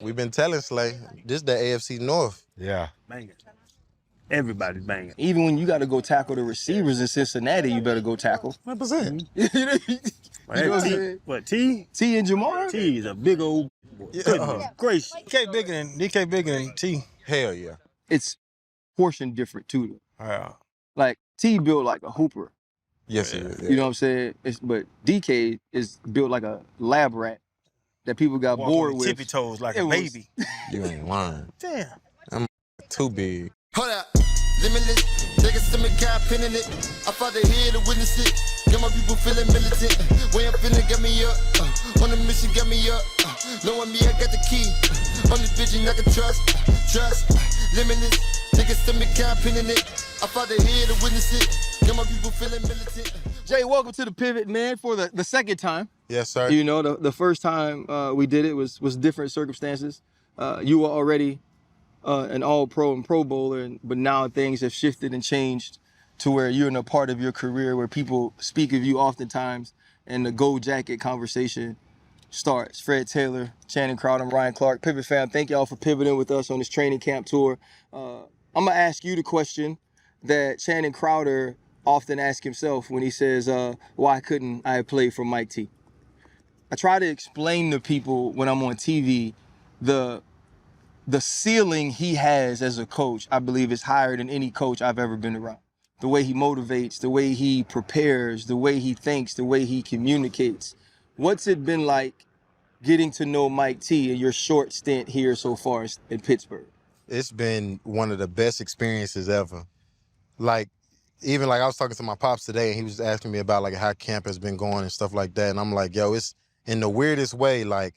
We've been telling Slay, this the AFC North. Yeah. Banging. Everybody's banging. Even when you got to go tackle the receivers in Cincinnati, you better go tackle. 100%. You know what I'm T, saying? what, T? T and Jamar? T is a big old boy. Goodness gracious. DK bigger than T. Hell yeah. It's portion different too. Yeah. Like T built like a hooper. Yes, it is. You know what I'm saying? But DK is built like a lab rat that people got Walk bored on with. tippy toes like It a was- baby. You ain't lying. Damn. I'm too big. Hold up, limitless. Niggas to me can't pin in it. I fought the here to witness it. Get my people feeling militant. Way I'm feeling, get me up. On the mission, get me up. Knowing me, I got the key. On this vision, I can trust. Trust, limitless. Niggas to me can't pin in it. I fought the here to witness it. Get my people feeling militant. Jay, welcome to the Pivot, man, for the second time. Yes, sir. You know, the first time we did it was different circumstances. You were already an All-Pro and Pro Bowler, but now things have shifted and changed to where you're in a part of your career where people speak of you oftentimes, and the gold jacket conversation starts. Fred Taylor, Channing Crowder, and Ryan Clark. Pivot fam, thank y'all for pivoting with us on this training camp tour. I'm going to ask you the question that Channing Crowder often asks himself when he says, why couldn't I have played for Mike T? I try to explain to people when I'm on TV the ceiling he has as a coach, I believe, is higher than any coach I've ever been around. The way he motivates, the way he prepares, the way he thinks, the way he communicates. What's it been like getting to know Mike T in your short stint here so far in Pittsburgh? It's been one of the best experiences ever. Like, even like I was talking to my pops today, and he was asking me about like how camp has been going and stuff like that. And I'm like, yo, it's in the weirdest way. Like,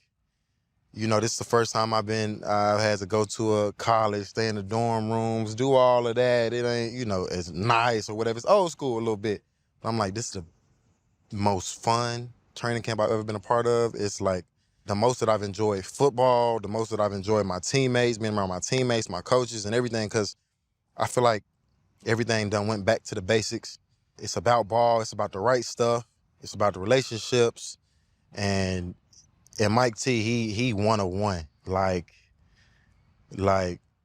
you know, this is the first time I've had to go to a college, stay in the dorm rooms, do all of that. It ain't, you know, it's nice or whatever. It's old school a little bit. But I'm like, this is the most fun training camp I've ever been a part of. It's like the most that I've enjoyed football, the most that I've enjoyed my teammates, being around my teammates, my coaches and everything, because I feel like everything done went back to the basics. It's about ball. It's about the right stuff. It's about the relationships. And Mike T, he 101. Like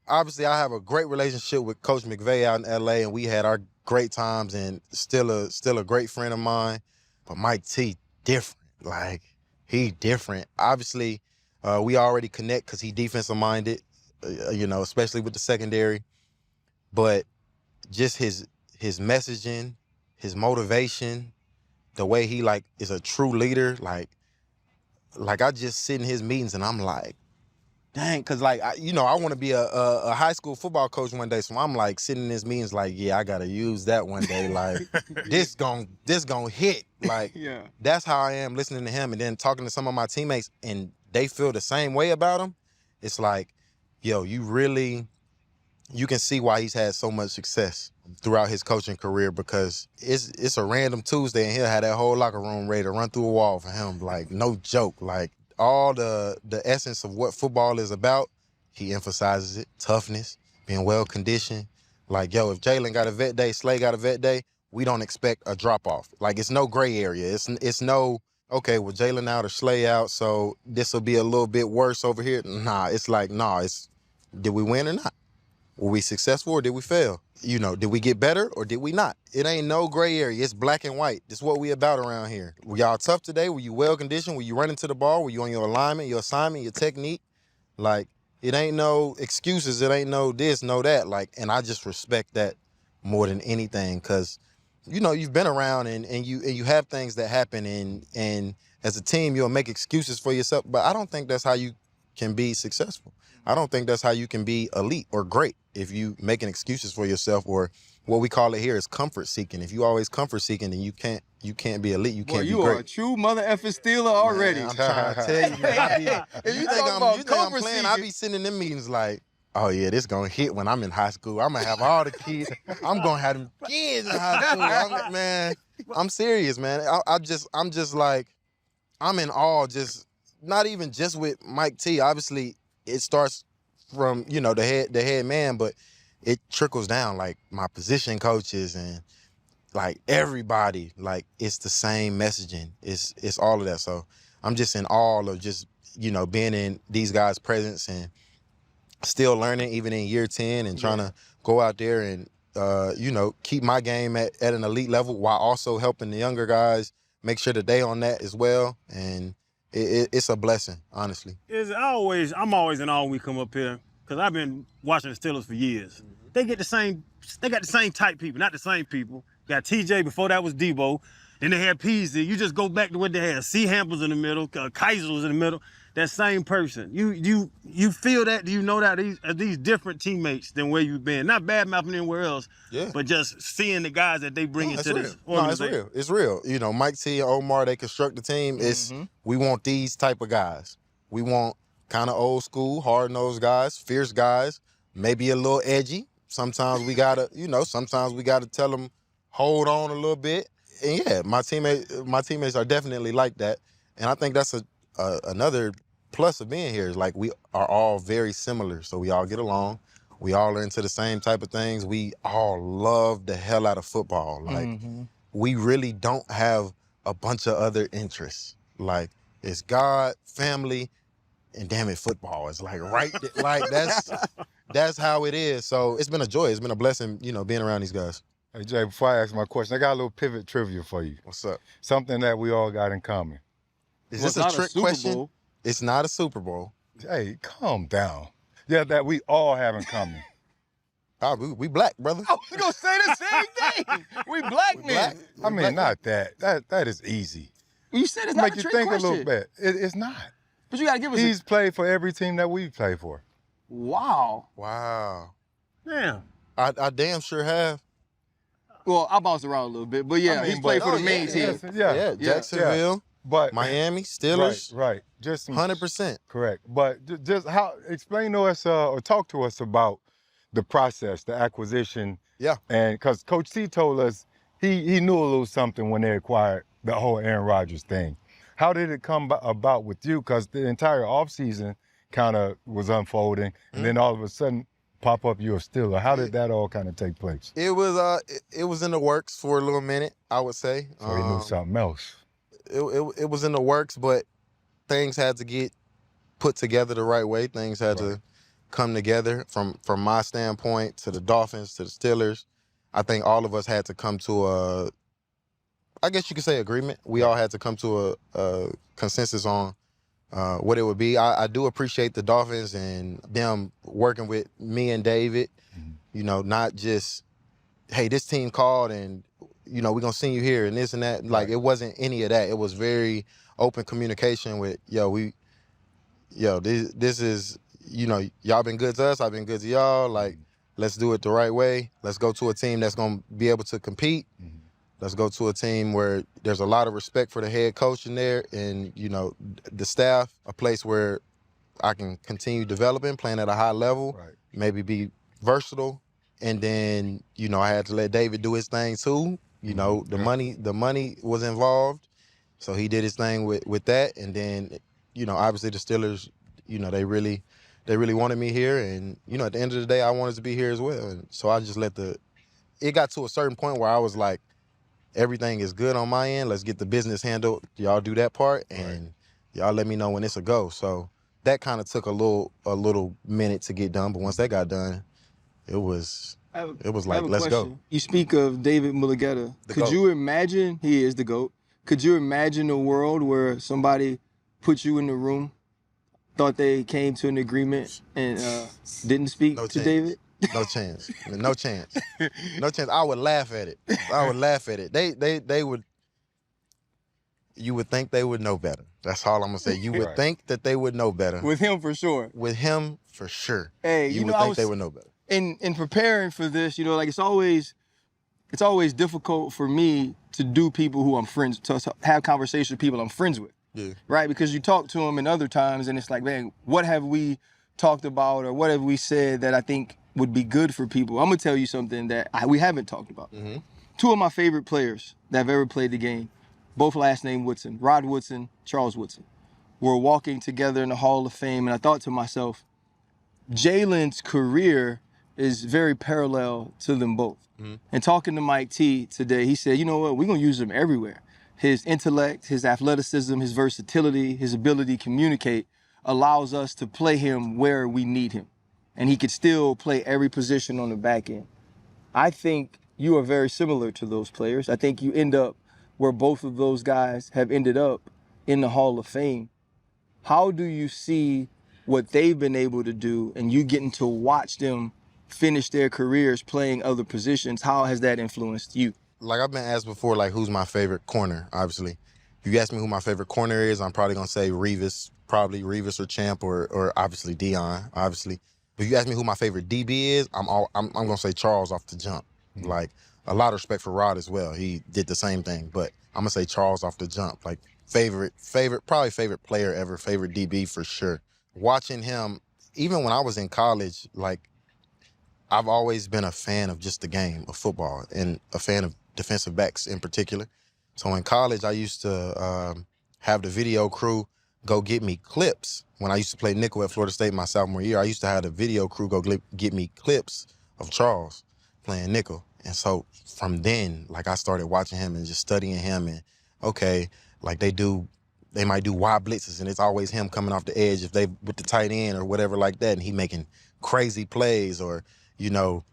obviously I have a great relationship with Coach McVay out in LA, and we had our great times, and still a great friend of mine. But Mike T, different. Like, he different. Obviously, we already connect because he defensive minded, you know, especially with the secondary. But just his messaging, his motivation, the way he like is a true leader, like I just sit in his meetings and I'm like, dang, cause like I want to be a high school football coach one day, so I'm like sitting in his meetings like, yeah, I gotta use that one day. Like this gon' hit. Like Yeah. That's how I am listening to him, and then talking to some of my teammates, and they feel the same way about him. It's like, yo, you can see why he's had so much success throughout his coaching career, because it's a random Tuesday and he'll have that whole locker room ready to run through a wall for him. Like, no joke. Like, all the essence of what football is about, he emphasizes it. Toughness, being well-conditioned. Like, yo, if Jalen got a vet day, Slay got a vet day, we don't expect a drop-off. Like, it's no gray area. It's no, okay, well, Jalen out or Slay out, so this will be a little bit worse over here. Nah, it's like, did we win or not? Were we successful or did we fail? You know, did we get better or did we not? It ain't no gray area. It's black and white. This is what we about around here. Were y'all tough today? Were you well-conditioned? Were you running to the ball? Were you on your alignment, your assignment, your technique? Like, it ain't no excuses. It ain't no this, no that. Like, and I just respect that more than anything, because, you know, you've been around and you have things that happen, and as a team, you'll make excuses for yourself. But I don't think that's how you can be successful. I don't think that's how you can be elite or great, if you making excuses for yourself, or what we call it here is comfort seeking. If you always comfort seeking, then you can't be elite. You can't be great. You are a true mother effing Steeler already. Man, I'm trying to tell you, man. You think I'm playing? I be sitting in them meetings like, oh yeah, this gonna hit when I'm in high school. I'm gonna have all the kids. I'm gonna have them kids in high school. Man, I'm serious, man. I'm just like, I'm in awe. Just not even just with Mike T. Obviously, it starts from, you know, the head man, but it trickles down, like my position coaches and like everybody. Like, it's the same messaging. It's all of that. So I'm just in awe of just being in these guys' presence and still learning even in year 10 and trying to go out there and, keep my game at an elite level while also helping the younger guys make sure that they on that as well. And it's a blessing, honestly. I'm always in awe when we come up here because I've been watching the Steelers for years. They got the same type people, not the same people. Got TJ, before that was Debo. Then they had Peasy. You just go back to what they had. C. Hampers in the middle, Kaiser was in the middle. That same person. You feel that? Do you know that these different teammates than where you've been? Not bad mouthing anywhere else, but just seeing the guys that they bring into this organization. No, it's real. It's real. Mike T and Omar, they construct the team. We want these type of guys. We want kind of old school, hard-nosed guys, fierce guys, maybe a little edgy. Sometimes we gotta tell them, hold on a little bit. And yeah, my teammates are definitely like that. And I think that's another plus of being here is like we are all very similar. So we all get along. We all are into the same type of things. We all love the hell out of football. Like we really don't have a bunch of other interests. Like it's God, family, and damn it, football. It's like that's how it is. So it's been a joy. It's been a blessing, being around these guys. Hey, Jay, before I ask my question, I got a little pivot trivia for you. What's up? Something that we all got in common. Is this a trick question? It's not a Super Bowl. Hey, calm down. Yeah, that we all have in common. We black, brother. I was going to say the same thing. We black men. I mean, not that. That is easy. You said it's not a trick question. Make you think a little bit. It's not. But you got to give us He's played for every team that we've played for. Wow. Damn. I damn sure have. Well, I bounced around a little bit, but yeah, he's played for the main team. Yeah, Jacksonville, but Miami, Steelers. Right. Just 100%. Correct. But just explain to us or talk to us about the process, the acquisition. Yeah. And because Coach T told us he knew a little something when they acquired the whole Aaron Rodgers thing. How did it come about with you? Because the entire offseason kind of was unfolding, and then all of a sudden, pop up, you're a Steeler. How did that all kind of take place? It was in the works for a little minute, I would say. So he knew something else. It was in the works, but things had to get put together the right way. Things had to come together from my standpoint to the Dolphins, to the Steelers. I think all of us had to come to I guess you could say agreement. We all had to come to a consensus on what it would be. I do appreciate the Dolphins and them working with me and David, not just, hey, this team called and, we're going to send you here and this and that. Like, it wasn't any of that. It was very open communication with, this is, y'all been good to us, I've been good to y'all. Like, let's do it the right way. Let's go to a team that's going to be able to compete. Let's go to a team where there's a lot of respect for the head coach in there and, the staff, a place where I can continue developing, playing at a high level, maybe be versatile. And then, I had to let David do his thing too. The money was involved. So he did his thing with that. And then, obviously the Steelers, they really wanted me here. And, at the end of the day, I wanted to be here as well. And so I just it got to a certain point where I was like, everything is good on my end. Let's get the business handled. Y'all do that part, and y'all let me know when it's a go. So that kind of took a little minute to get done. But once that got done, it was like, let's go. You speak of David Mulligetta. Could you imagine, he is the GOAT, could you imagine a world where somebody put you in the room, thought they came to an agreement, and didn't speak to David? No chance. No chance. No chance. I would laugh at it. They would. You would think they would know better. That's all I'm gonna say. You would think that they would know better. With him for sure. With him for sure. Hey, you would think they would know better. In preparing for this, like it's always difficult for me to do people who I'm friends, to have conversations with people I'm friends with. Yeah. Right? Because you talk to them in other times and it's like, man, what have we talked about or what have we said that I think would be good for people? I'm gonna tell you something that we haven't talked about. Two of my favorite players that have ever played the game, both last name Woodson, Rod Woodson, Charles Woodson, were walking together in the Hall of Fame, and I thought to myself, Jalen's career is very parallel to them both. And talking to Mike T today, he said, you know what, we're gonna use him everywhere. His intellect, his athleticism, his versatility, his ability to communicate allows us to play him where we need him. And he could still play every position on the back end. I think you are very similar to those players. I think you end up where both of those guys have ended up in the Hall of Fame. How do you see what they've been able to do and you getting to watch them finish their careers playing other positions? How has that influenced you? Like I've been asked before, like who's my favorite corner, obviously. If you ask me who my favorite corner is, I'm probably gonna say Revis, probably Revis or Champ or obviously Dion, obviously. But if you ask me who my favorite DB is, I'm gonna say Charles off the jump. Like a lot of respect for Rod as well. He did the same thing, but I'm gonna say Charles off the jump. Like probably favorite player ever, favorite DB for sure. Watching him, even when I was in college, like I've always been a fan of just the game of football and a fan of defensive backs in particular. So in college, I used to have the video crew go get me clips. When I used to play nickel at Florida State my sophomore year, I used to have the video crew go get me clips of Charles playing nickel. And so from then, like I started watching him and just studying him and okay, like they might do wide blitzes and it's always him coming off the edge if they with the tight end or whatever like that and he making crazy plays or, you know,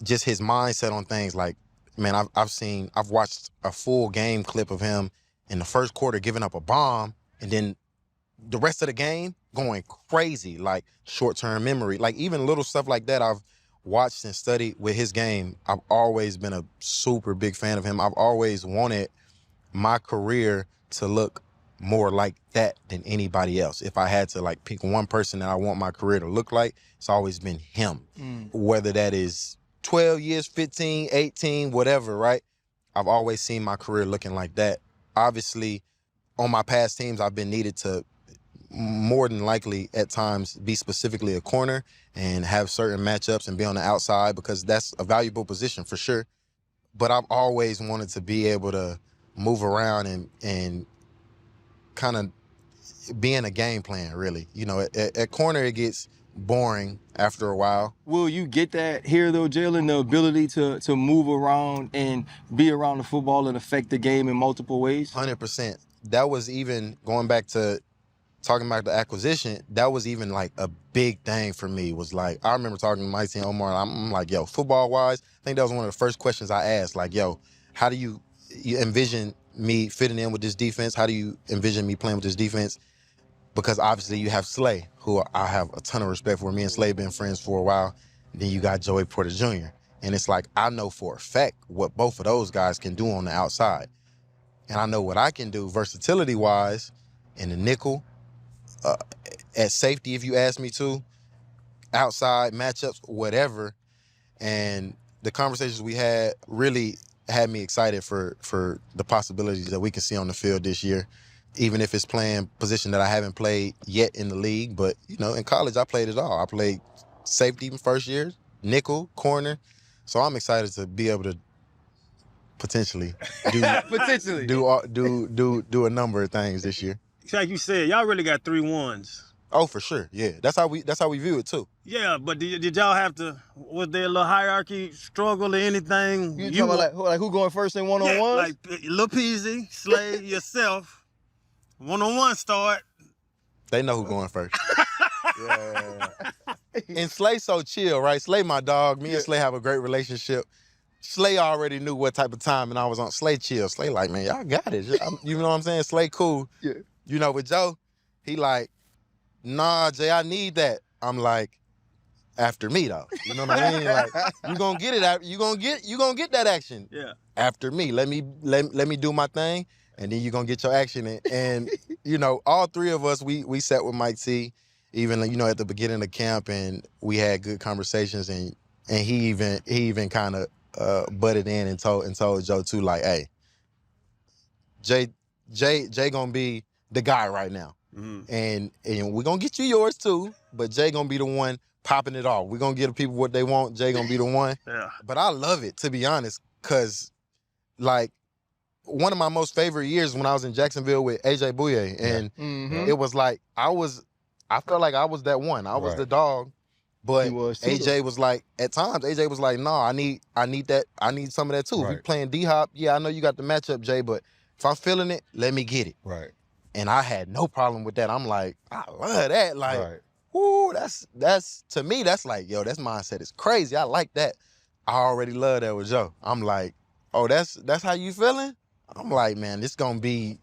just his mindset on things. Like, man, I've watched a full game clip of him in the first quarter giving up a bomb and then the rest of the game going crazy, like short-term memory. Like even little stuff like that I've watched and studied with his game. I've always been a super big fan of him. I've always wanted my career to look more like that than anybody else. If I had to like pick one person that I want my career to look like, it's always been him. Whether that is 12 years, 15, 18, whatever, right? I've always seen my career looking like that. Obviously, on my past teams, I've been needed to more than likely at times be specifically a corner and have certain matchups and be on the outside because that's a valuable position for sure. But I've always wanted to be able to move around and kind of be in a game plan, really. You know, at corner, it gets boring after a while. Will you get that here, though, Jalen, the ability to move around and be around the football and affect the game in multiple ways? 100%. That was even, going back to talking about the acquisition, that was even like a big thing for me. Was like, I remember talking to Mike and Omar, and I'm like, yo, football-wise, I think that was one of the first questions I asked. Like, yo, how do you envision me fitting in with this defense? How do you envision me playing with this defense? Because obviously you have Slay, who I have a ton of respect for. Me and Slay been friends for a while. Then you got Joey Porter Jr. And it's like, I know for a fact what both of those guys can do on the outside. And I know what I can do versatility-wise in the nickel, at safety, if you ask me to, outside matchups, whatever. And the conversations we had really had me excited for the possibilities that we can see on the field this year, even if it's playing position that I haven't played yet in the league. But, you know, in college, I played it all. I played safety in first year, nickel, corner. So I'm excited to be able to potentially do do a number of things this year. Like you said, y'all really got 3 1s. Oh, for sure. Yeah. That's how we view it too. Yeah, but did y'all have to, was there a little hierarchy struggle or anything? You talking about like who going first in one-on-ones? Yeah, like Lil Peasy, Slay, yourself, one-on-one start. They know who going first. Yeah. And Slay so chill, right? Slay my dog. Me and Slay have a great relationship. Slay already knew what type of time and I was on. Slay chill. Slay like, man, y'all got it. You know what I'm saying? Slay cool. Yeah. You know, with Joe, he like, nah, Jay, I need that. I'm like, after me though. You know what I mean? Like, you gonna get it. You gonna get that action. Yeah. After me, let me do my thing, and then you gonna get your action. And you know, all 3 of us, we sat with Mike T, even at the beginning of camp, and we had good conversations, and he even kind of butted in and told Joe too, like, hey, Jay gonna be the guy right now. Mm-hmm. And we're gonna get you yours too, but Jay gonna be the one popping it off. We're gonna give the people what they want. Jay gonna be the one. Yeah. But I love it, to be honest, because like one of my most favorite years when I was in Jacksonville with AJ Bouye, and it was like I felt like I was that one. I was the dog. But AJ was like, at times, AJ was like, no, I need that. I need some of that too. Right. If we playing D-Hop, yeah, I know you got the matchup, Jay, but if I'm feeling it, let me get it. Right. And I had no problem with that. I'm like, I love that. Like, Right. woo, that's to me, that's like, yo, that mindset is crazy. I like that. I already love that with Joe. I'm like, oh, that's how you feeling? I'm like, man, this gonna be,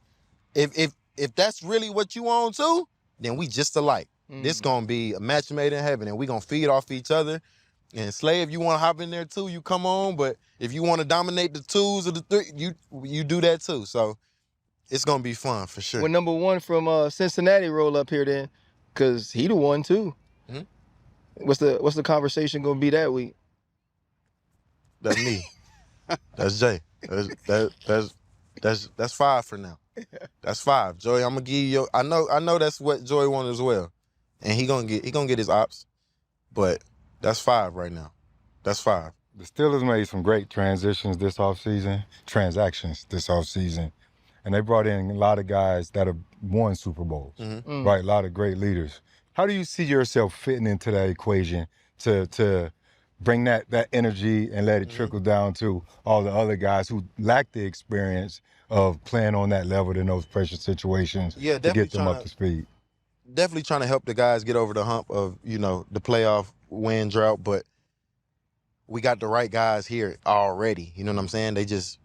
if that's really what you want too, then we just alike. This gonna be a match made in heaven, and we gonna feed off each other. And Slay, if you wanna hop in there too, you come on. But if you wanna dominate the twos or the three, you do that too. So it's gonna be fun for sure. When number one from Cincinnati roll up here then, cause he the one too. Mm-hmm. What's the conversation gonna be that week? That's me. That's Jay. That's 5 for now. That's 5. Joey, I'm gonna give you. I know that's what Joey wanted as well, and he gonna get his ops, but that's 5 right now. That's 5. The Steelers made some great transactions this offseason, and they brought in a lot of guys that have won Super Bowls, right? A lot of great leaders. How do you see yourself fitting into that equation to bring that energy and let it trickle down to all the other guys who lack the experience of playing on that level in those pressure situations Yeah, to get them up to speed? Definitely trying to help the guys get over the hump of, the playoff win drought, but we got the right guys here already. You know what I'm saying? They just,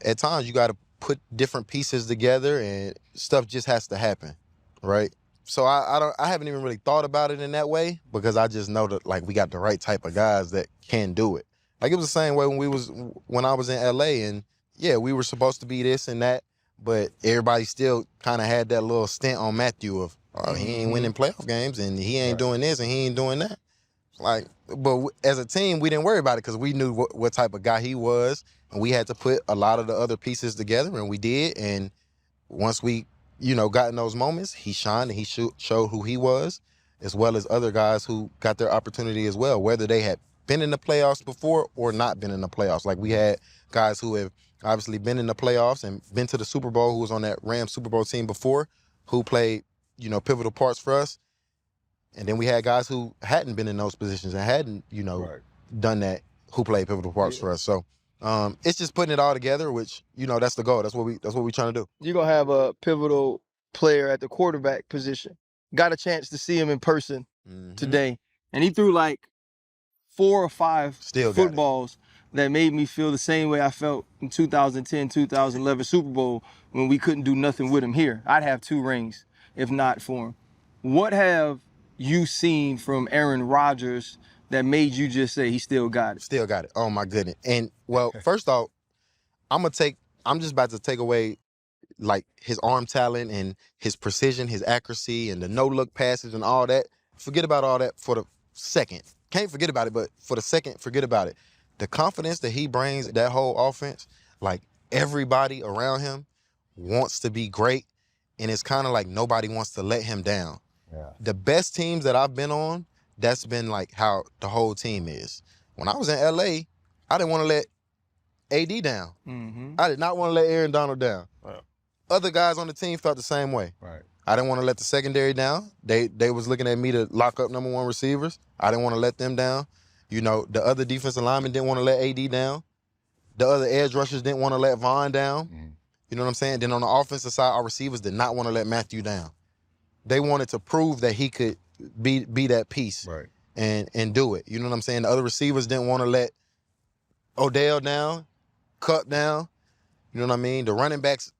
at times you got to put different pieces together and stuff just has to happen, right? So I haven't even really thought about it in that way because I just know that like we got the right type of guys that can do it. Like it was the same way when I was in LA, and yeah, we were supposed to be this and that, but everybody still kind of had that little stint on Matthew of he ain't winning playoff games and he ain't doing this and he ain't doing that. Like, but as a team, we didn't worry about it because we knew what type of guy he was, and we had to put a lot of the other pieces together, and we did. And once we got in those moments, he shined and he showed who he was, as well as other guys who got their opportunity as well, whether they had been in the playoffs before or not been in the playoffs. Like we had guys who have obviously been in the playoffs and been to the Super Bowl, who was on that Rams Super Bowl team before, who played, pivotal parts for us. And then we had guys who hadn't been in those positions and hadn't, done that, who played pivotal parts for us. So it's just putting it all together, which, that's the goal. That's what we trying to do. You're gonna have a pivotal player at the quarterback position. Got a chance to see him in person today, and he threw like 4 or 5 footballs that made me feel the same way I felt in 2010, 2011 Super Bowl when we couldn't do nothing with him here. I'd have 2 rings if not for him. What have you seen from Aaron Rodgers that made you just say he still got it? Still got it. Oh my goodness. And well, first off, I'm just about to take away like his arm talent and his precision, his accuracy, and the no-look passes and all that. Forget about all that for the second. Can't forget about it, but for the second, forget about it. The confidence that he brings, that whole offense, like everybody around him wants to be great, and it's kind of like nobody wants to let him down. Yeah. The best teams that I've been on, that's been like how the whole team is. When I was in LA, I didn't want to let AD down. I did not want to let Aaron Donald down. Wow. Other guys on the team felt the same way. Right. I didn't want to let the secondary down. They was looking at me to lock up number 1 receivers. I didn't want to let them down. The other defensive linemen didn't want to let AD down. The other edge rushers didn't want to let Vaughn down. You know what I'm saying? Then on the offensive side, our receivers did not want to let Matthew down. They wanted to prove that he could be that piece and do it. You know what I'm saying? The other receivers didn't want to let Odell down, Cup down. You know what I mean? The running backs,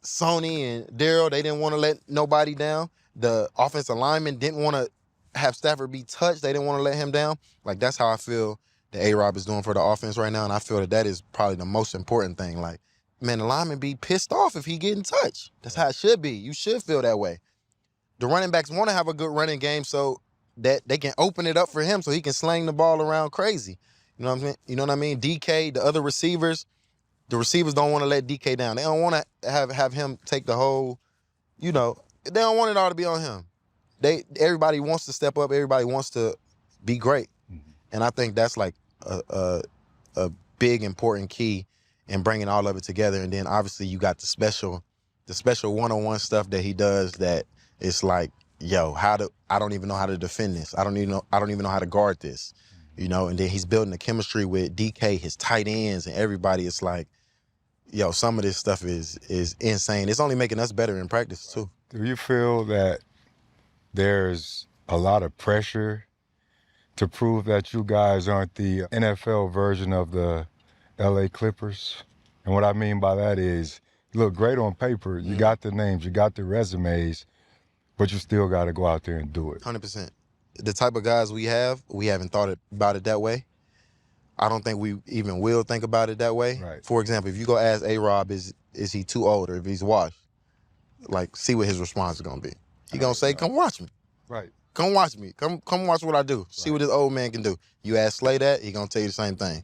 Sony and Darryl, they didn't want to let nobody down. The offensive linemen didn't want to have Stafford be touched. They didn't want to let him down. Like, that's how I feel that A-Rob is doing for the offense right now, and I feel that is probably the most important thing. Like, man, the lineman be pissed off if he getting touched. That's how it should be. You should feel that way. The running backs want to have a good running game so that they can open it up for him so he can sling the ball around crazy. You know what I mean? You know what I mean? DK, the other receivers, the receivers don't want to let DK down. They don't want to have him take the whole, they don't want it all to be on him. Everybody wants to step up. Everybody wants to be great. And I think that's like a big important key in bringing all of it together. And then obviously you got the special one-on-one stuff that he does that it's like, yo, I don't even know how to defend this. I don't even know how to guard this. And then he's building the chemistry with DK, his tight ends, and everybody. It's like, yo, some of this stuff is insane. It's only making us better in practice too. Do you feel that there's a lot of pressure to prove that you guys aren't the NFL version of the LA Clippers? And what I mean by that is, you look great on paper, you got the names, you got the resumes, but you still got to go out there and do it. 100%. The type of guys we haven't thought about it that way. I don't think we even will think about it that way. Right. For example, if you go ask A-Rob, is he too old or if he's washed, like, see what his response is going to be. He going to say, come watch me. Right. Come watch me. Come watch what I do. See what this old man can do. You ask Slay that, he going to tell you the same thing.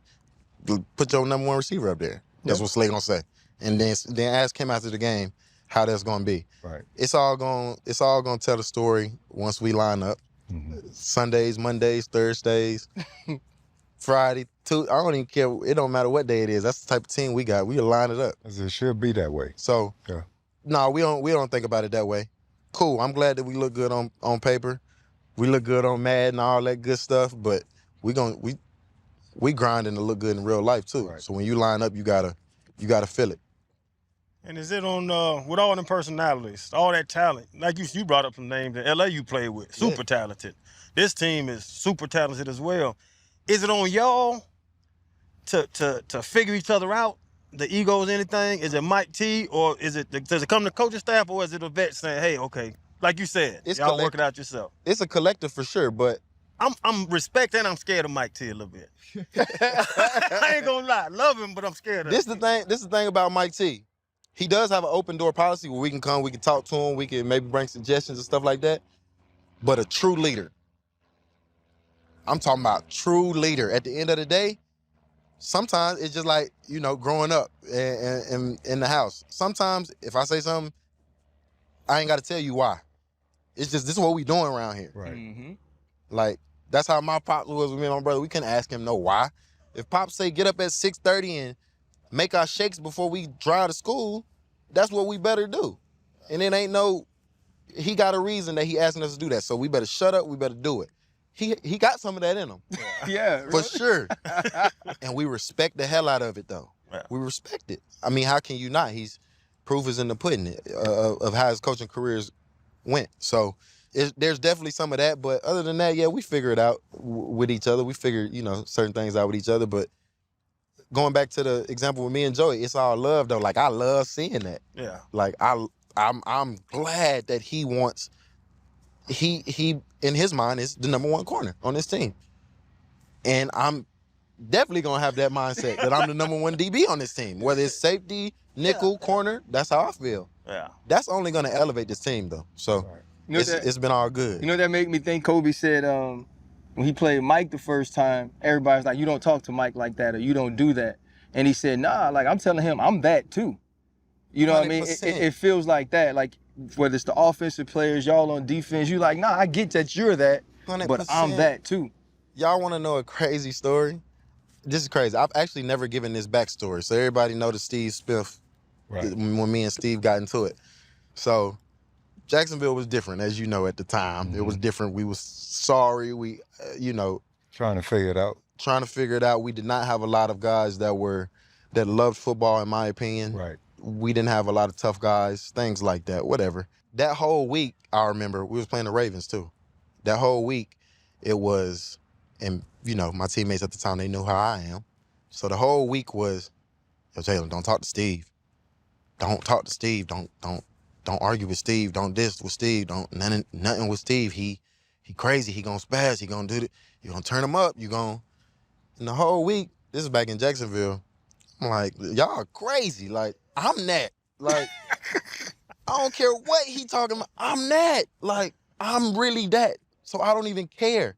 Put your number one receiver up there. That's what Slay going to say. And then ask him after the game how that's going to be. Right. It's all going to tell the story once we line up. Mm-hmm. Sundays, Mondays, Thursdays, Friday, I don't even care. It don't matter what day it is. That's the type of team we got. We line it up. It should be that way. So, yeah. No, we don't think about it that way. Cool. I'm glad that we look good on paper. We look good on Madden and all that good stuff. But we grinding to look good in real life too. Right. So when you line up, you gotta feel it. And is it on with all them personalities, all that talent? Like you brought up some names in LA you played with, super talented. This team is super talented as well. Is it on y'all to figure each other out? The egos, anything? Is it Mike T, or does it come to coaching staff, or is it a vet saying, hey, okay, like you said, y'all work it out yourself? It's a collective for sure, but I'm respect and I'm scared of Mike T a little bit. I ain't gonna lie, love him, but I'm scared of him. This is the thing about Mike T. He does have an open door policy where we can come, we can talk to him, we can maybe bring suggestions and stuff like that. But a true leader. I'm talking about true leader. At the end of the day, sometimes it's just like, growing up in the house. Sometimes if I say something, I ain't got to tell you why. It's just, this is what we doing around here. Right. Mm-hmm. Like, that's how my pop was with me and my brother. We couldn't ask him no why. If Pop say get up at 6:30 and make our shakes before we drive to school, that's what we better do. And it ain't he got a reason that he asking us to do that. So we better shut up, we better do it. He got some of that in him. Yeah, For really? sure. And we respect the hell out of it though. Yeah. We respect it. I mean, how can you not? Proof is in the pudding of how his coaching careers went. So there's definitely some of that, but other than that, yeah, we figure it out with each other. We figure, certain things out with each other, but going back to the example with me and Joey, it's all love though. Like, I love seeing that. Yeah. Like, I'm glad that he wants, he in his mind is the number one corner on this team. And I'm definitely gonna have that mindset that I'm the number one DB on this team. Whether it's safety, nickel, corner, that's how I feel. Yeah. That's only gonna elevate this team though. So it's been all good. You know, that made me think Kobe said when he played Mike the first time, everybody's like, you don't talk to Mike like that, or you don't do that. And he said, nah, like, I'm telling him I'm that too. You know what I mean? It feels like that. Like, whether it's the offensive players, y'all on defense, you like, nah, I get that you're that, 100%. But I'm that too. Y'all want to know a crazy story? This is crazy. I've actually never given this backstory. So everybody know the Steve Smith, right, when me and Steve got into it. So Jacksonville was different, as you know, at the time. Mm-hmm. It was different. We was sorry. We, trying to figure it out. We did not have a lot of guys that loved football, in my opinion. Right. We didn't have a lot of tough guys, things like that, whatever. That whole week, I remember, we was playing the Ravens too. That whole week, it was, and my teammates at the time, they knew how I am. So the whole week was, yo, Jalen, don't talk to Steve. Don't talk to Steve. Don't argue with Steve. Don't diss with Steve. Don't nothing with Steve. He crazy. He gonna spaz. He gonna do it. You gonna turn him up. And the whole week, this is back in Jacksonville, I'm like, y'all are crazy. Like, I'm that. Like, I don't care what he talking about. I'm that. Like, I'm really that. So I don't even care.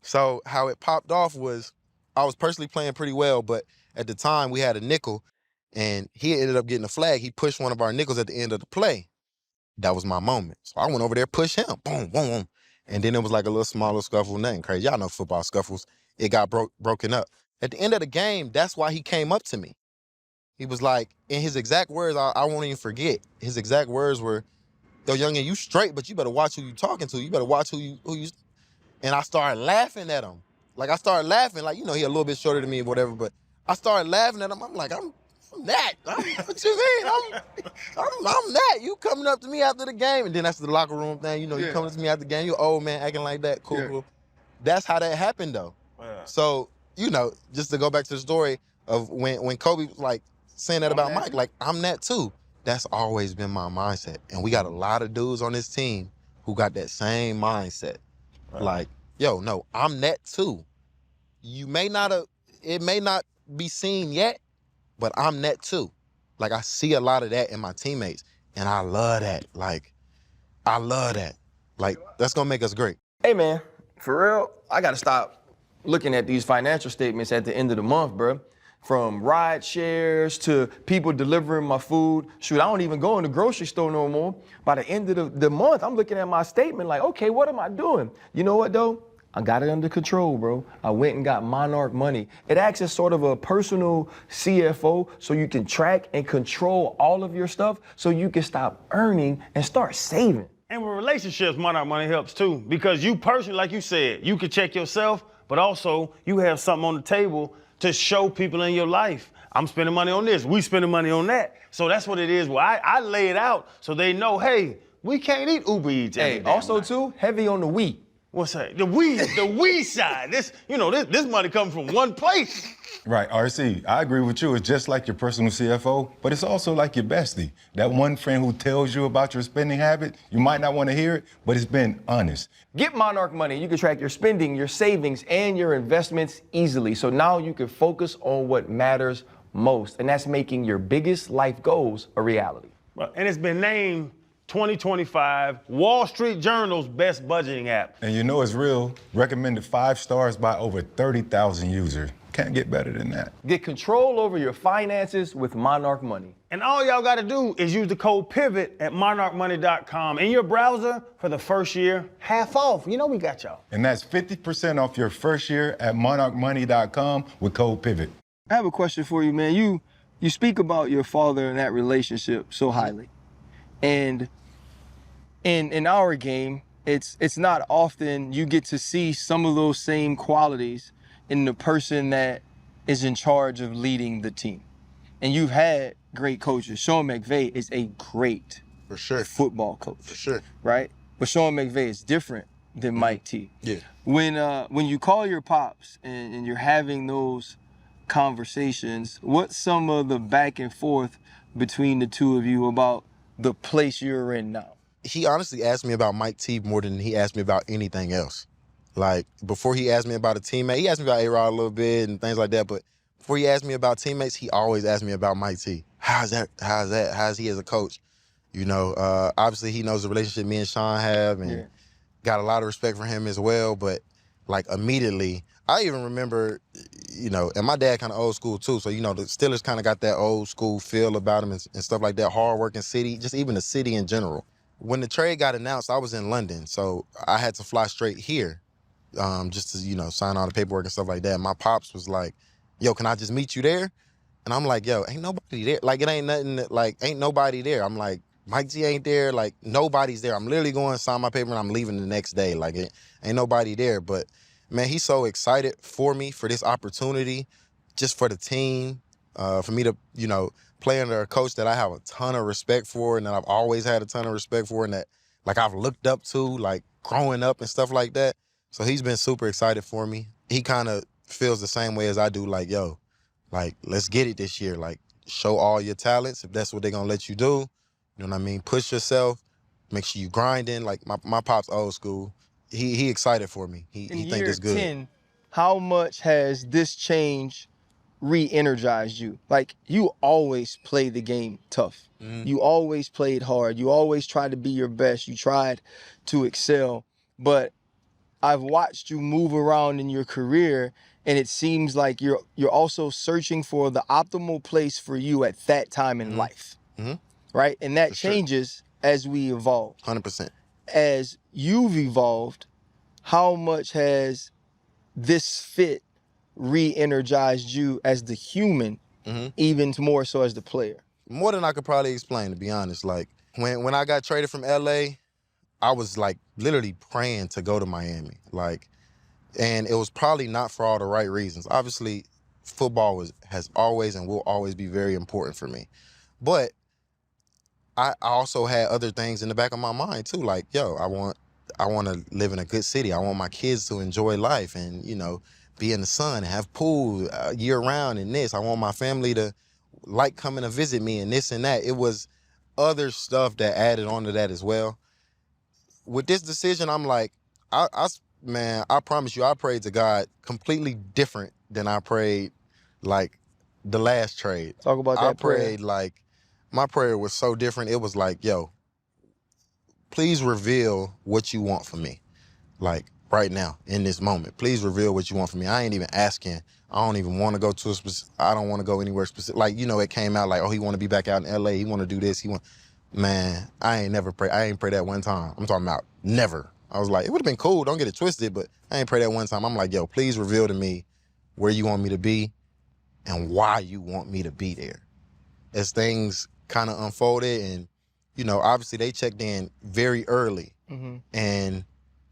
So how it popped off was, I was personally playing pretty well, but at the time we had a nickel and he ended up getting a flag. He pushed one of our nickels at the end of the play. That was my moment. So I went over there, pushed him, boom, boom, boom. And then it was like a little smaller scuffle, nothing crazy. Y'all know football scuffles. It got broken up. At the end of the game, that's why he came up to me. He was like, in his exact words, I won't even forget. His exact words were, yo, youngin', you straight, but you better watch who you talking to. You better watch who you. And I started laughing at him. Like, I started laughing, like, he a little bit shorter than me or whatever, but I started laughing at him. I'm like, I'm I'm that. What you mean? I'm that. You coming up to me after the game, and then that's the locker room thing. You know, you coming to me after the game. You old man acting like that. Cool. That's how that happened though. Yeah. So you know, just to go back to the story of when Kobe was like saying that about Mike, like I'm that too. That's always been my mindset, and we got a lot of dudes on this team who got that same mindset. Like, yo, no, I'm that too. It may not be seen yet, but I'm that too. Like, I see a lot of that in my teammates, and I love that. Like, I love that. Like, that's gonna make us great. Hey, man, for real, I gotta stop looking at these financial statements at the end of the month, bro. From ride shares to people delivering my food. Shoot, I don't even go in the grocery store no more. By the end of the month, I'm looking at my statement like, okay, what am I doing? You know what, though? I got it under control, bro. I went and got Monarch Money. It acts as sort of a personal CFO so you can track and control all of your stuff so you can stop earning and start saving. And with relationships, Monarch Money helps too, because you personally, like you said, you can check yourself, but also you have something on the table to show people in your life. I'm spending money on this, we spending money on that. So that's what it is. Well, I lay it out so they know, hey, we can't eat Uber Eats every damn Also night. too, heavy on the we. What's that? The we side. This money comes from one place. Right, RC, I agree with you. It's just like your personal CFO, but it's also like your bestie. That one friend who tells you about your spending habit, you might not want to hear it, but it's been honest. Get Monarch Money. You can track your spending, your savings, and your investments easily. So now you can focus on what matters most, and that's making your biggest life goals a reality. And it's been named 2025 Wall Street Journal's best budgeting app. And you know it's real. Recommended 5 stars by over 30,000 users. Can't get better than that. Get control over your finances with Monarch Money. And all y'all gotta do is use the code PIVOT at monarchmoney.com in your browser for the first year, half off. You know we got y'all. And that's 50% off your first year at monarchmoney.com with code PIVOT. I have a question for you, man. You speak about your father and that relationship so highly. And in our game, it's not often you get to see some of those same qualities in the person that is in charge of leading the team. And you've had great coaches. Sean McVay is a great football coach. For sure. Right? But Sean McVay is different than Mike T. Yeah. When you call your pops and you're having those conversations, what's some of the back and forth between the two of you about the place you're in now? He honestly asked me about Mike T more than he asked me about anything else. Like, before he asked me about a teammate, he asked me about A-Rod a little bit and things like that, but before he asked me about teammates, he always asked me about Mike T. How's that? How's he as a coach? You know, obviously he knows the relationship me and Sean have and got a lot of respect for him as well, but like immediately, I even remember, you know, and my dad kind of old school too, so, you know, the Steelers kind of got that old school feel about him and stuff like that, hard-working city, just even the city in general. When the trade got announced, I was in London, so I had to fly straight here. Just to, you know, sign all the paperwork and stuff like that. My pops was like, yo, can I just meet you there? And I'm like, yo, ain't nobody there. Like, it ain't nothing that, like, ain't nobody there. I'm like, Mike T ain't there. Like, nobody's there. I'm literally going to sign my paper and I'm leaving the next day. Like, it ain't nobody there. But, man, he's so excited for me, for this opportunity, just for the team, for me to, you know, play under a coach that I have a ton of respect for and that I've always had a ton of respect for and that, like, I've looked up to, like, growing up and stuff like that. So he's been super excited for me. He kind of feels the same way as I do, like, yo, like, let's get it this year. Like, show all your talents if that's what they're going to let you do. You know what I mean? Push yourself. Make sure you grinding. Like, my pop's old school. He excited for me. He think it's good. In year 10, how much has this change re-energized you? Like, you always played the game tough. You always played hard. You always tried to be your best. You tried to excel. But I've watched you move around in your career, and it seems like you're also searching for the optimal place for you at that time in life, right? And that changes as we evolve. 100%. As you've evolved, how much has this fit re-energized you as the human, even more so as the player? More than I could probably explain, to be honest. Like, when I got traded from L.A., I was like literally praying to go to Miami. Like, and it was probably not for all the right reasons. Obviously, football has always and will always be very important for me. But I also had other things in the back of my mind too, like, yo, I want to live in a good city. I want my kids to enjoy life and, be in the sun and have pool year round and this. I want my family to like coming to visit me and this and that. It was other stuff that added on to that as well. With this decision, I'm like, man, I promise you, I prayed to God completely different than I prayed like the last trade. Talk about that I prayed like, my prayer was so different. It was like, yo, please reveal what you want from me. Like right now, in this moment, please reveal what you want from me. I ain't even asking. I don't even want to go to a specific, I don't want to go anywhere specific. Like, it came out like, oh, he want to be back out in LA. He want to do this. Man, I ain't prayed that one time. I'm talking about never. I was like, it would have been cool. Don't get it twisted, but I ain't prayed that one time. I'm like, yo, please reveal to me where you want me to be and why you want me to be there. As things kind of unfolded and, obviously they checked in very early. Mm-hmm. And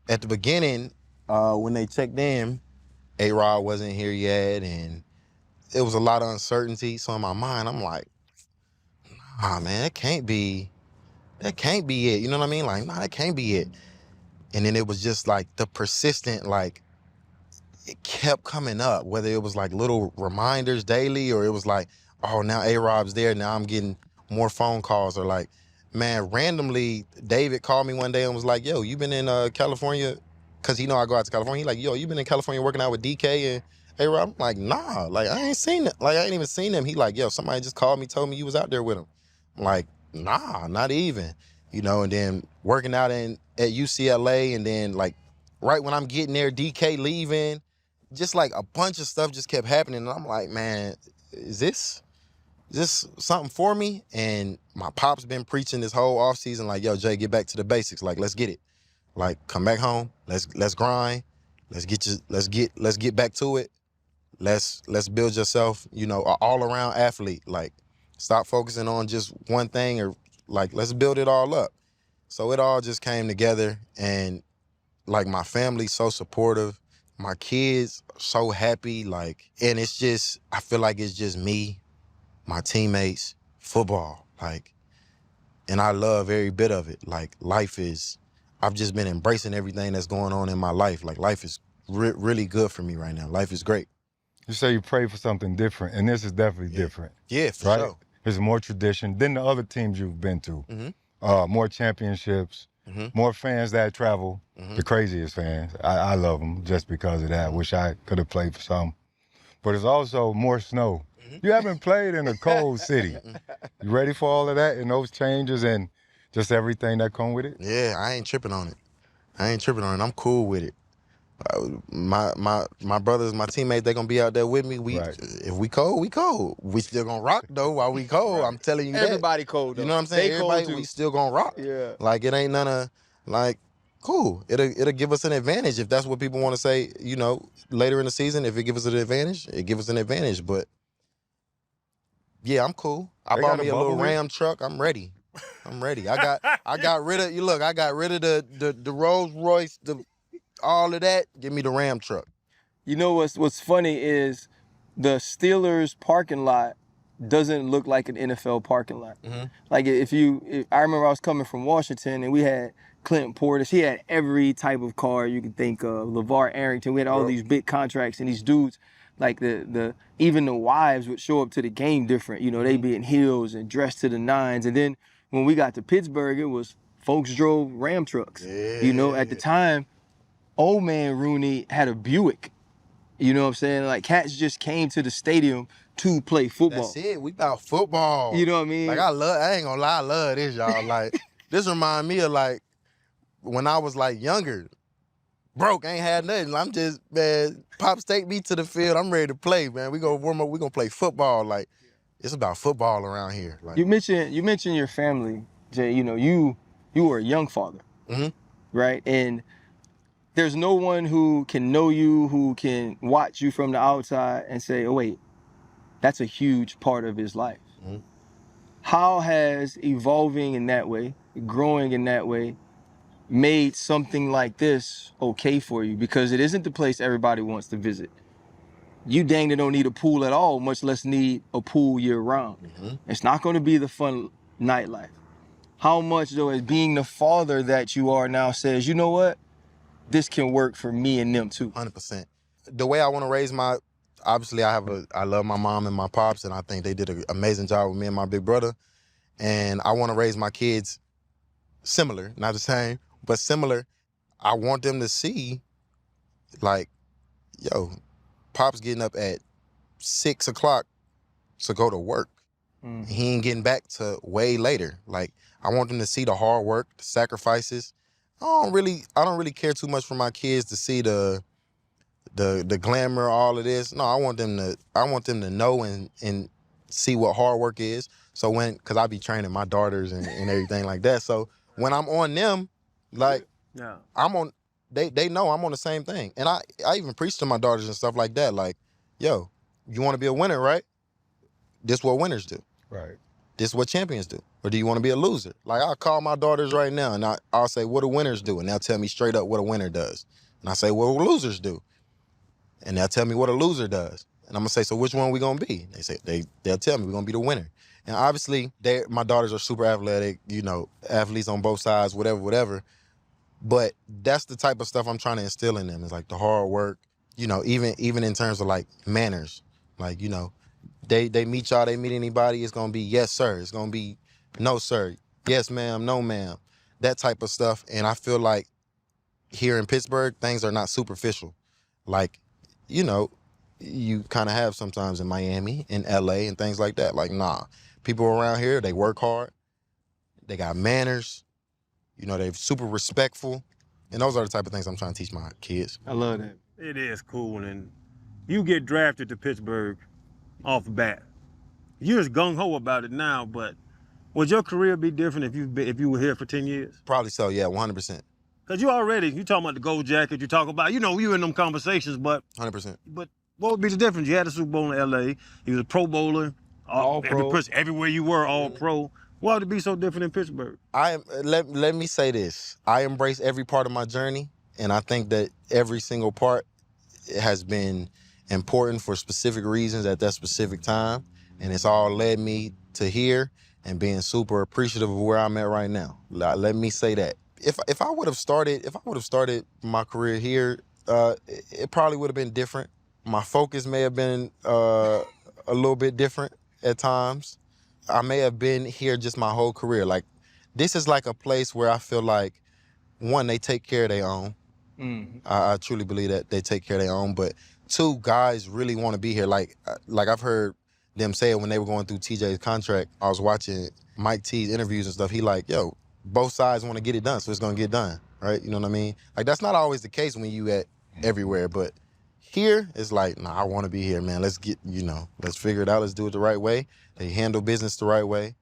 at the beginning, when they checked in, A-Rod wasn't here yet and it was a lot of uncertainty. So in my mind, I'm like, nah, man, that can't be it. You know what I mean? Like, nah, that can't be it. And then it was just like the persistent, like, it kept coming up, whether it was like little reminders daily or it was like, oh, now A-Rob's there. Now I'm getting more phone calls or like, man, randomly, David called me one day and was like, yo, you been in California? Because he know I go out to California. He like, yo, you been in California working out with DK and A-Rob? I'm like, nah, like, I ain't seen it. Like, I ain't even seen him. He like, yo, somebody just called me, told me you was out there with him. I'm like, nah, not even. And then working out at UCLA and then like, right when I'm getting there, DK leaving, just like a bunch of stuff just kept happening. And I'm like, man, is this something for me? And my pop's been preaching this whole offseason like, yo, Jay, get back to the basics. Like, let's get it. Like, come back home. Let's grind. Let's get back to it. Let's build yourself, an all-around athlete. Like, stop focusing on just one thing or like, let's build it all up. So it all just came together and like my family's so supportive. My kids are so happy. Like, and it's just, I feel like it's just me, my teammates, football, like, and I love every bit of it. Like, I've just been embracing everything that's going on in my life. Like, life is really good for me right now. Life is great. You say you pray for something different, and this is definitely different. Yeah, for right? sure. There's more tradition than the other teams you've been to. Mm-hmm. More championships, Mm-hmm. more fans that travel, Mm-hmm. the craziest fans. I love them just because of that. Wish I could have played for some. But it's also more snow. You haven't played in a cold city. You ready for all of that and those changes and just everything that come with it? Yeah, I ain't tripping on it. I'm cool with it. My brothers, my teammates, they gonna be out there with me. If we cold, we cold. We still gonna rock though while we cold. I'm telling you that. Everybody cold though. You know what I'm saying? They cold Everybody, too. we still gonna rock. Yeah. Like, it ain't none of, like, cool. It'll give us an advantage if that's what people want to say, later in the season. If it gives us an advantage, it gives us an advantage. But yeah, I'm cool. I They bought got a me a little bubble here? Ram truck. I'm ready. I got rid of the Rolls Royce, all of that. Give me the Ram truck. You know what's funny is the Steelers parking lot doesn't look like an NFL parking lot. Mm-hmm. Like I remember I was coming from Washington and we had Clinton Portis. He had every type of car you could think of. LeVar Arrington. We had all these big contracts and these dudes, like even the wives would show up to the game different. They'd be in heels and dressed to the nines. And then when we got to Pittsburgh, it was folks drove Ram trucks. Yeah. At the time, old man Rooney had a Buick. You know what I'm saying? Like, cats just came to the stadium to play football. That's it. We about football. You know what I mean? Like, I ain't gonna lie, I love this, y'all. Like, this remind me of, like, when I was, like, younger. Broke, ain't had nothing. I'm just, man, Pops take me to the field. I'm ready to play, man. We gonna warm up. We gonna play football. Like, it's about football around here. Like, You mentioned your family, Jay. You were a young father, Mhm. right? And there's no one who can know you, who can watch you from the outside and say, oh, wait, that's a huge part of his life. Mhm. How has evolving in that way, growing in that way, made something like this okay for you? Because it isn't the place everybody wants to visit. you dang near don't need a pool at all, much less need a pool year round. It's not going to be the fun nightlife. How much, though, as being the father that you are now says, you know what? This can work for me and them too. 100%. The way I want to raise obviously I love my mom and my pops, and I think they did an amazing job with me and my big brother. And I want to raise my kids similar, not the same, but similar. I want them to see, like, yo, Pop's getting up at 6 o'clock to go to work. He ain't getting back to way later. Like, I want them to see the hard work, the sacrifices. I don't really care too much for my kids to see the glamour, all of this. No, I want them to know and see what hard work is. So cause I be training my daughters and everything like that. So when I'm on them, like, Yeah. they know I'm on the same thing. And I even preach to my daughters and stuff like that. Like, yo, you want to be a winner, right? This is what winners do. Right. This is what champions do. Or do you want to be a loser? Like, I'll call my daughters right now and I'll say, what do winners do? And they'll tell me straight up what a winner does. And I say, what do losers do? And they'll tell me what a loser does. And I'm gonna say, so which one we gonna be? They say, they'll tell me we're gonna be the winner. And obviously, my daughters are super athletic, athletes on both sides, whatever. But that's the type of stuff I'm trying to instill in them. It's like the hard work, even in terms of like manners. Like, they meet y'all, they meet anybody, it's gonna be yes, sir. It's gonna be no, sir. Yes, ma'am, no, ma'am. That type of stuff. And I feel like here in Pittsburgh, things are not superficial. Like, you kind of have sometimes in Miami, in LA, and things like that. Like, nah, people around here, they work hard. They got manners. They're super respectful. And those are the type of things I'm trying to teach my kids. I love that. It is cool, and you get drafted to Pittsburgh off the bat. You're just gung-ho about it now, but would your career be different if you were here for 10 years? Probably so, yeah, 100%. Because you talking about the gold jacket, you talk about, you in them conversations, but 100%. But what would be the difference? You had a Super Bowl in LA, you was a Pro Bowler, All-Pro. everywhere you were, all-pro. Why would it be so different in Pittsburgh? Let me say this. I embrace every part of my journey, and I think that every single part has been important for specific reasons at that specific time, and it's all led me to here and being super appreciative of where I'm at right now. Let me say that. If I would have started my career here, it probably would have been different. My focus may have been a little bit different at times. I may have been here just my whole career. Like, this is like a place where I feel like, one, they take care of their own. I truly believe that they take care of their own. But two, guys really want to be here. Like I've heard them say it when they were going through TJ's contract. I was watching Mike T's interviews and stuff. He like, yo, both sides want to get it done, so it's going to get done, right? You know what I mean? Like, that's not always the case when you at everywhere, but here, it's like, nah, I want to be here, man. Let's let's figure it out. Let's do it the right way. They handle business the right way.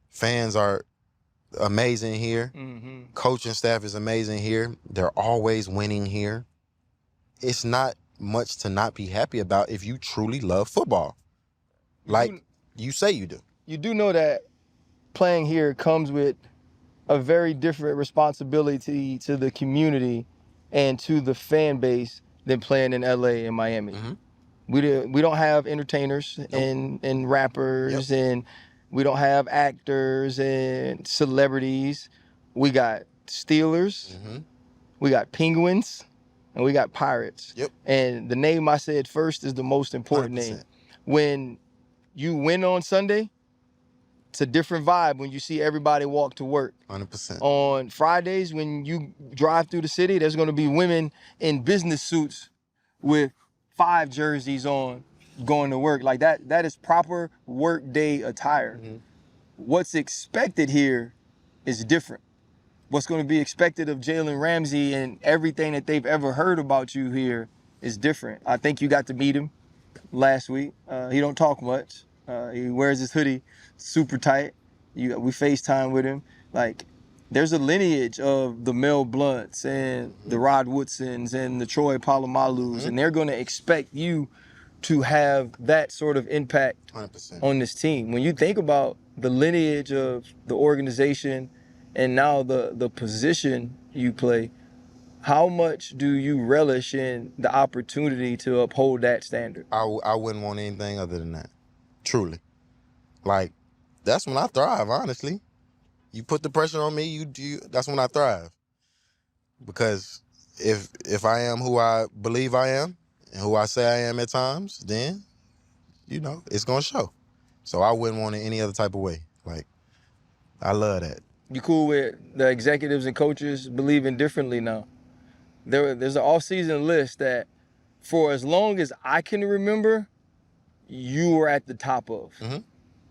Fans are amazing here. Coaching staff is amazing here. They're always winning here. It's not much to not be happy about if you truly love football. Like you say you do. You do know that playing here comes with a very different responsibility to the community and to the fan base than playing in LA and Miami. We don't have entertainers and rappers, and we don't have actors and celebrities. We got Steelers, we got Penguins, and we got Pirates. And the name I said first is the most important 100%. name. When you win on Sunday, it's a different vibe when you see everybody walk to work. 100%. On Fridays, when you drive through the city, there's going to be women in business suits with 5 jerseys on going to work. Like that is proper work day attire. What's expected here is different. What's going to be expected of Jalen Ramsey and everything that they've ever heard about you here is different. I think you got to meet him last week. He don't talk much. He wears his hoodie super tight. We FaceTime with him. Like, there's a lineage of the Mel Blunts and the Rod Woodsons and the Troy Palomalus, and they're going to expect you to have that sort of impact 100%. on this team. When you think about the lineage of the organization and now the position you play, How much do you relish in the opportunity to uphold that standard? I wouldn't want anything other than that. Truly. Like, that's when I thrive, honestly. You put the pressure on me, that's when I thrive. Because if I am who I believe I am and who I say I am at times, then, it's going to show. So I wouldn't want it any other type of way. Like, I love that. You cool with the executives and coaches believing differently now? There's an off-season list that, for as long as I can remember, you were at the top of. Mm-hmm.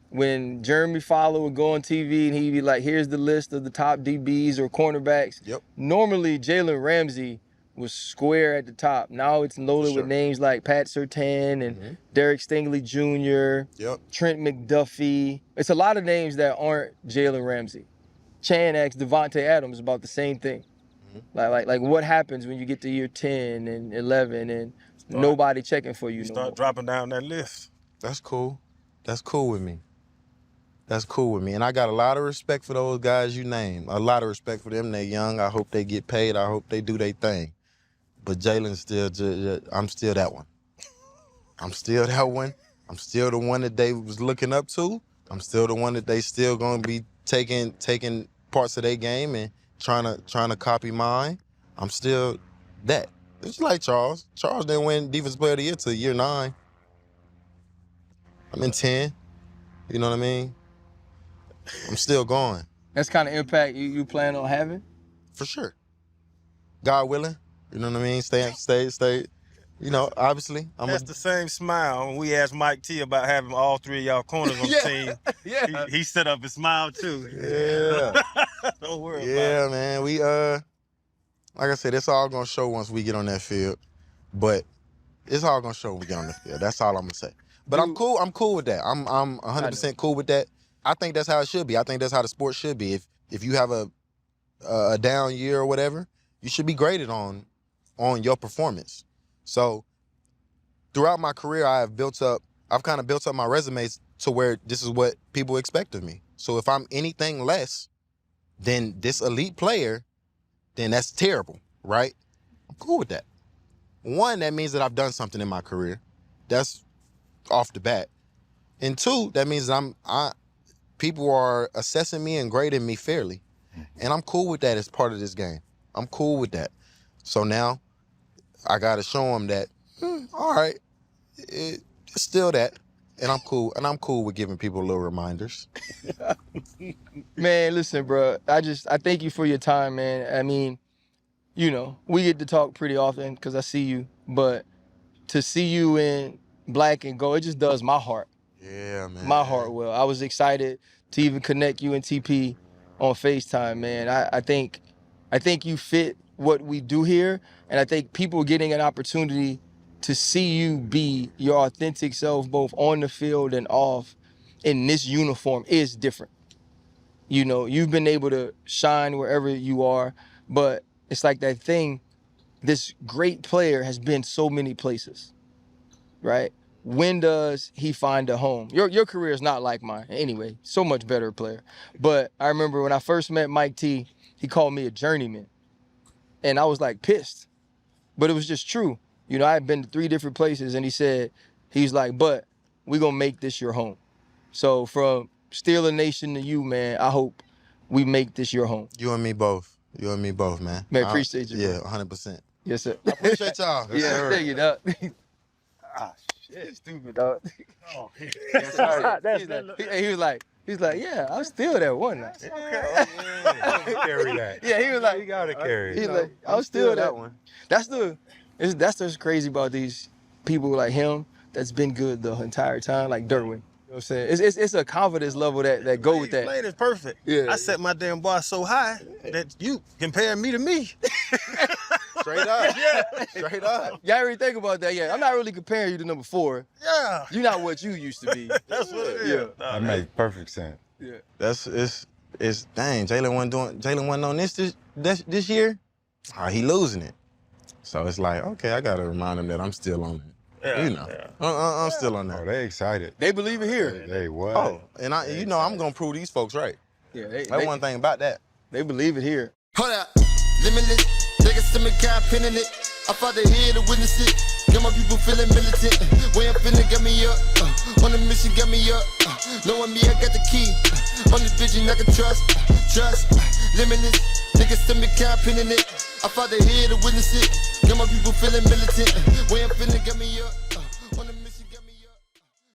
When Jeremy Fowler would go on TV and he'd be like, here's the list of the top DBs or cornerbacks. Yep. Normally, Jalen Ramsey was square at the top. Now it's loaded with names like Pat Surtain and Derek Stingley Jr., Trent McDuffie. It's a lot of names that aren't Jalen Ramsey. Chan asked Devontae Adams about the same thing. Like what happens when you get to year 10 and 11 and nobody checking for you no start more? dropping down that list. That's cool. That's cool with me. That's cool with me. And I got a lot of respect for those guys you named. A lot of respect for them. They're young. I hope they get paid. I hope they do their thing. But Jalen's I'm still that one. I'm still that one. I'm still the one that they was looking up to. I'm still the one that they still gonna be taking parts of their game and trying to copy mine. I'm still that. It's like Charles. Charles didn't win Defensive Player of the Year till year 9. I'm in 10. You know what I mean? I'm still going. That's kind of impact you plan on having? For sure. God willing. You know what I mean? Stay. Obviously. That's the same smile when we asked Mike T about having all 3 of y'all corners on the team. Yeah. He set up his smile too. Yeah. Don't worry about it. Yeah, man. We like I said, it's all gonna show once we get on that field. But it's all gonna show when we get on the field. That's all I'm gonna say. But I'm cool. I'm cool with that. I'm 100% cool with that. I think that's how it should be. I think that's how the sport should be. If you have a down year or whatever, you should be graded on your performance. So throughout my career, I've kind of built up my resume to where this is what people expect of me. So if I'm anything less than this elite player, then that's terrible, right? I'm cool with that. One, that means that I've done something in my career. That's off the bat. And 2, that means that people are assessing me and grading me fairly. And I'm cool with that as part of this game. I'm cool with that. So now I got to show them that, all right, it's still that. And I'm cool. And I'm cool with giving people little reminders. Man, listen, bro. I thank you for your time, man. I mean, we get to talk pretty often because I see you. But to see you in black and gold, it just does my heart. Yeah, man. My heart will. I was excited to even connect you and TP on FaceTime, man. I think you fit what we do here, and I think people getting an opportunity to see you be your authentic self, both on the field and off, in this uniform is different. You've been able to shine wherever you are, but it's like that thing, this great player has been so many places, right? When does he find a home? Your career is not like mine. Anyway, so much better player. But I remember when I first met Mike T, he called me a journeyman. And I was like pissed. But it was just true. I had been to 3 different places and he's like, but we gonna make this your home. So from Steeler Nation to you, man, I hope we make this your home. You and me both, man. Man, appreciate you, bro. Yeah, 100%. Yes, sir. I appreciate y'all. Yeah, thank you, dog. Shit, stupid, dog. Oh, He was like, yeah, I'm still that one. Okay. Carry that. Yeah, he was like, You gotta carry it. he's like, I'm still that one. That's what's crazy about these people like him that's been good the entire time, like Derwin. You know what I'm saying? It's a confidence level that go with that. Played is perfect. Yeah. I set my damn bar so high that you compare me to me. Straight up. Yeah. Straight up. Y'all really think about that? Yeah, I'm not really comparing you to number 4. Yeah. You're not what you used to be. That's what it is. Yeah. That makes perfect sense. Yeah. It's dang. Jalen wasn't on this year. He losing it. So it's like, okay, I gotta remind him that I'm still on it. Yeah, I'm still on Oh, that. they excited. They believe it here. They what? Oh, and I'm gonna prove these folks right. Yeah, That's one thing about that. they believe it here. Hold up, limitless. Niggas to me, God pinning it. I fought the head to witness it. Got my people feeling militant. Way I'm feeling got me up. On the mission got me up. Knowing me, I got the key. On the vision I can trust. Trust. Limitless. Niggas to me, God pinning it. I fought the head to witness it. Got my people feeling militant. Way I'm feeling got me up.